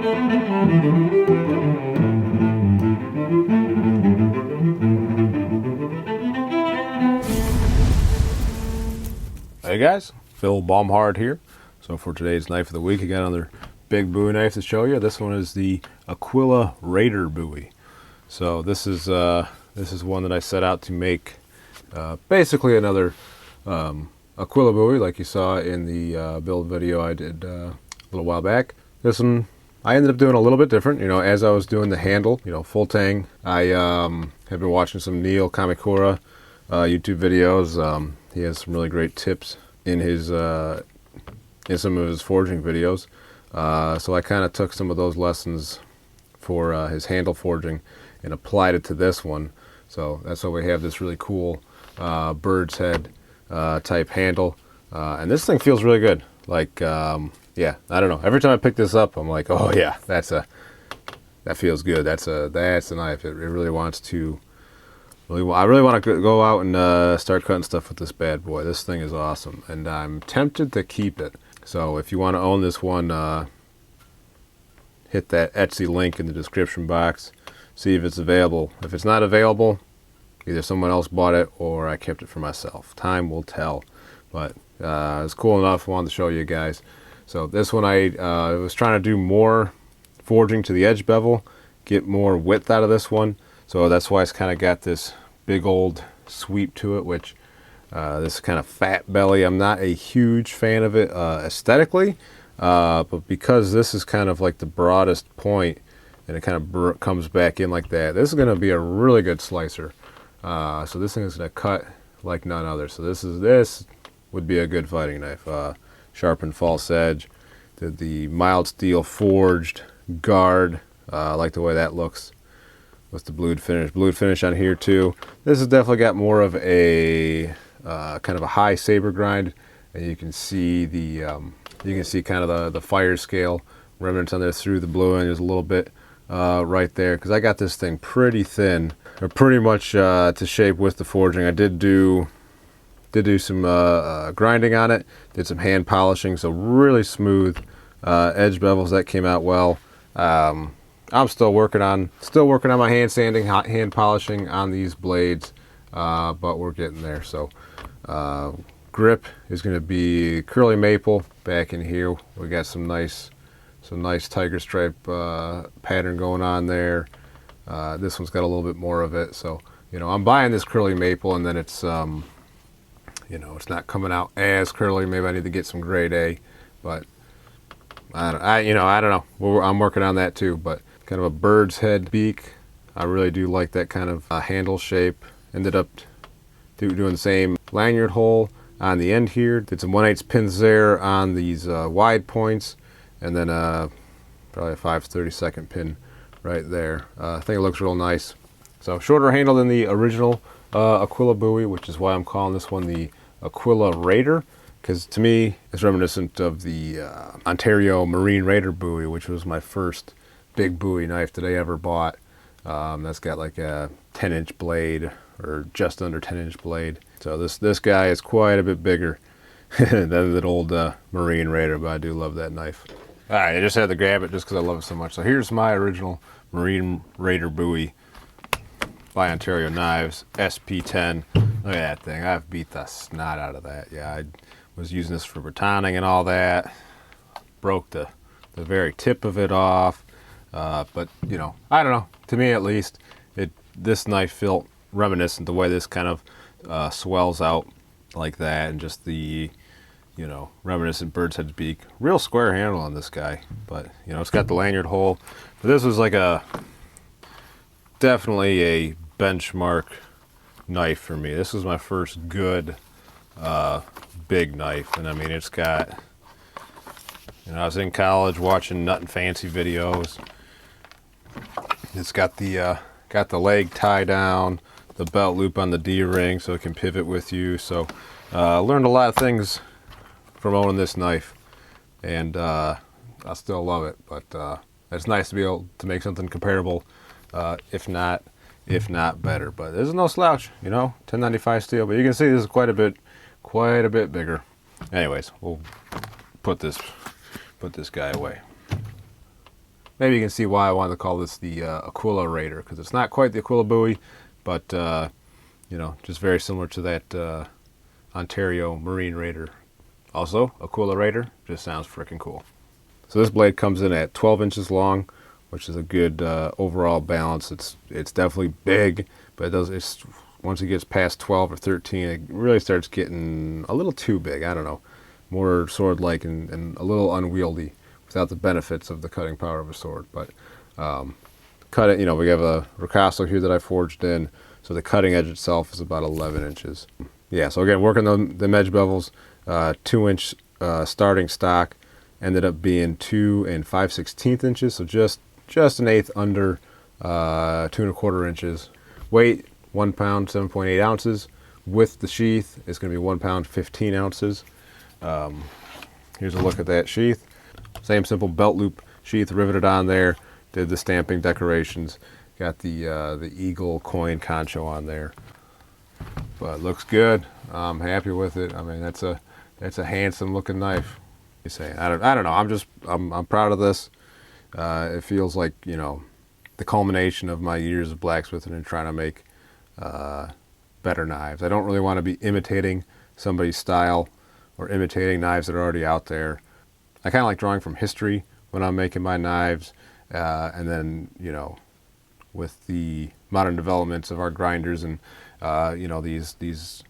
Hey guys, Phil Baumhard here. So for today's knife of the week, I got another big Bowie knife to show you. This one is the Aquila Raider Bowie. So this is one that I set out to make basically another Aquila Bowie, like you saw in the build video I did a little while back. This one I ended up doing a little bit different. You know, as I was doing the handle, you know, full tang, I have been watching some Neil Kamikura YouTube videos. He has some really great tips in his in some of his forging videos. So I kind of took some of those lessons for his handle forging and applied it to this one. So that's why we have this really cool bird's head type handle. And this thing feels really good. Like, yeah, I don't know. Every time I pick this up, I'm like, oh yeah, that feels good. That's a knife. It really wants to. I really want to go out and start cutting stuff with this bad boy. This thing is awesome, and I'm tempted to keep it. So if you want to own this one, hit that Etsy link in the description box. See if it's available. If it's not available, either someone else bought it or I kept it for myself. Time will tell. But it's cool enough. I wanted to show you guys. So this one I was trying to do more forging to the edge bevel, get more width out of this one. So that's why it's kind of got this big old sweep to it, which this kind of fat belly. I'm not a huge fan of it aesthetically, but because this is kind of like the broadest point and it kind of comes back in like that, this is going to be a really good slicer. So this thing is going to cut like none other. So this would be a good fighting knife. Sharpened false edge, did the mild steel forged guard. I like the way that looks. With the blued finish on here too. This has definitely got more of a kind of a high saber grind, and you can see the kind of the fire scale remnants on there through the blue, and there's a little bit right there because I got this thing pretty thin, or pretty much to shape with the forging. I did do some grinding on it, did some hand polishing, so really smooth edge bevels. That came out well. I'm still working on my hand sanding, hand polishing on these blades, but we're getting there. So grip is going to be curly maple back in here. We got some nice tiger stripe pattern going on there. This one's got a little bit more of it. So you know, I'm buying this curly maple, and then it's you know, it's not coming out as curly. Maybe I need to get some grade A, but I don't know. I'm working on that too, but. Kind of a bird's head beak. I really do like that kind of handle shape. Ended up doing the same lanyard hole on the end here. Did some 1/8 pins there on these wide points, and then probably a 5/32 pin right there. I think it looks real nice. So shorter handle than the original Aquila Bowie, which is why I'm calling this one the Aquila Raider, because to me it's reminiscent of the Ontario Marine Raider Bowie, which was my first big Bowie knife that I ever bought. That's got like a 10-inch blade, or just under 10-inch blade. So this guy is quite a bit bigger than that old Marine Raider, but I do love that knife. All right, I just had to grab it just because I love it so much. So here's my original Marine Raider Bowie by Ontario Knives, SP10. Look at that thing. I've beat the snot out of that. Yeah, I was using this for batoning and all that. Broke the very tip of it off. But you know, I don't know, to me at least, this knife felt reminiscent the way this kind of swells out like that, and just the, you know, reminiscent bird's head beak. Real square handle on this guy, but you know, it's got the lanyard hole. But this was like definitely a benchmark knife for me. This was my first good big knife, and I mean, it's got, you know, I was in college watching Nut and Fancy videos. It's got the leg tie down, the belt loop on the D-ring so it can pivot with you. So learned a lot of things from owning this knife, and I still love it. But it's nice to be able to make something comparable, if not better. But this is no slouch, you know, 1095 steel. But you can see this is quite a bit bigger. Anyways, we'll put this guy away. maybe you can see why I wanted to call this the Aquila Raider, because it's not quite the Aquila Bowie, but you know, just very similar to that Ontario Marine Raider. Also, Aquila Raider just sounds freaking cool. So this blade comes in at 12 inches long, which is a good overall balance. It's definitely big, but once it gets past 12 or 13, it really starts getting a little too big. I don't know, more sword-like and a little unwieldy without the benefits of the cutting power of a sword. But cut it, you know, we have a ricasso here that I forged in, so the cutting edge itself is about 11 inches. Yeah, so again, working the edge bevels, 2-inch starting stock, ended up being 2 5/16 inches, so just an eighth under 2 1/4 inches. Weight 1 pound 7.8 ounces. With the sheath, it's going to be 1 pound 15 ounces. Here's a look at that sheath. Same simple belt loop sheath riveted on there. Did the stamping decorations. Got the eagle coin concho on there. But looks good. I'm happy with it. I mean, that's a handsome looking knife. You say, I don't know. I'm proud of this. It feels like, you know, the culmination of my years of blacksmithing and trying to make better knives. I don't really want to be imitating somebody's style or imitating knives that are already out there. I kind of like drawing from history when I'm making my knives, and then, you know, with the modern developments of our grinders and you know, these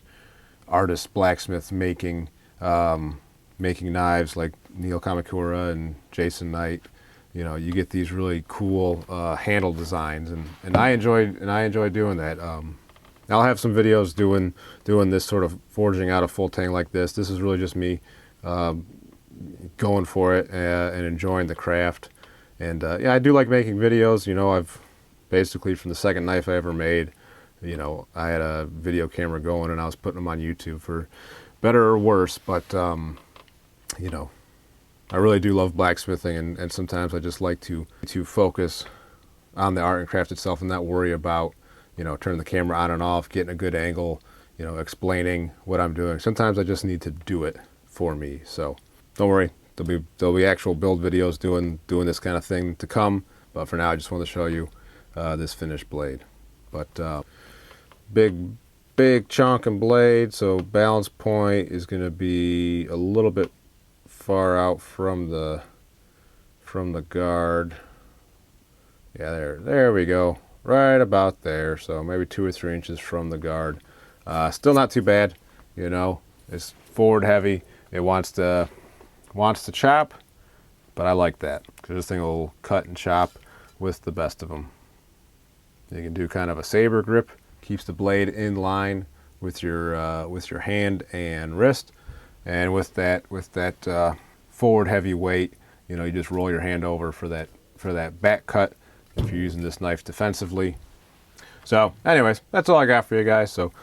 artist blacksmiths making knives like Neil Kamakura and Jason Knight. You know, you get these really cool handle designs, and I enjoy doing that. I'll have some videos doing this sort of forging out a full tang like this. This is really just me going for it and enjoying the craft. And yeah, I do like making videos. You know, I've basically, from the second knife I ever made, you know, I had a video camera going and I was putting them on YouTube for better or worse. But you know, I really do love blacksmithing, and sometimes I just like to focus on the art and craft itself and not worry about, you know, turning the camera on and off, getting a good angle, you know, explaining what I'm doing. Sometimes I just need to do it for me. So don't worry, there'll be actual build videos doing this kind of thing to come. But for now, I just want to show you this finished blade. But big chunk and blade, so balance point is going to be a little bit far out from the guard. Yeah, there we go, right about there. So maybe 2 or 3 inches from the guard. Still not too bad, you know. It's forward heavy. It wants to chop, but I like that because this thing will cut and chop with the best of them. You can do kind of a saber grip, keeps the blade in line with your hand and wrist. And with that forward heavy weight, you know, you just roll your hand over for that back cut if you're using this knife defensively. So anyways, that's all I got for you guys. So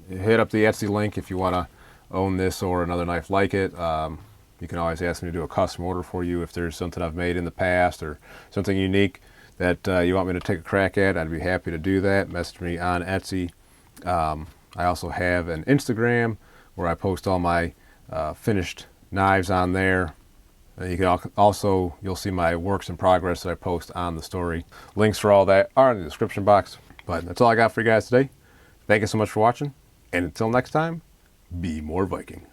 hit up the Etsy link if you want to own this or another knife like it. You can always ask me to do a custom order for you if there's something I've made in the past or something unique that you want me to take a crack at. I'd be happy to do that. Message me on Etsy. I also have an Instagram where I post all my finished knives on there. You can also, you'll see my works in progress that I post on the story. Links for all that are in the description box. But that's all I got for you guys today. Thank you so much for watching, and until next time, be more Viking.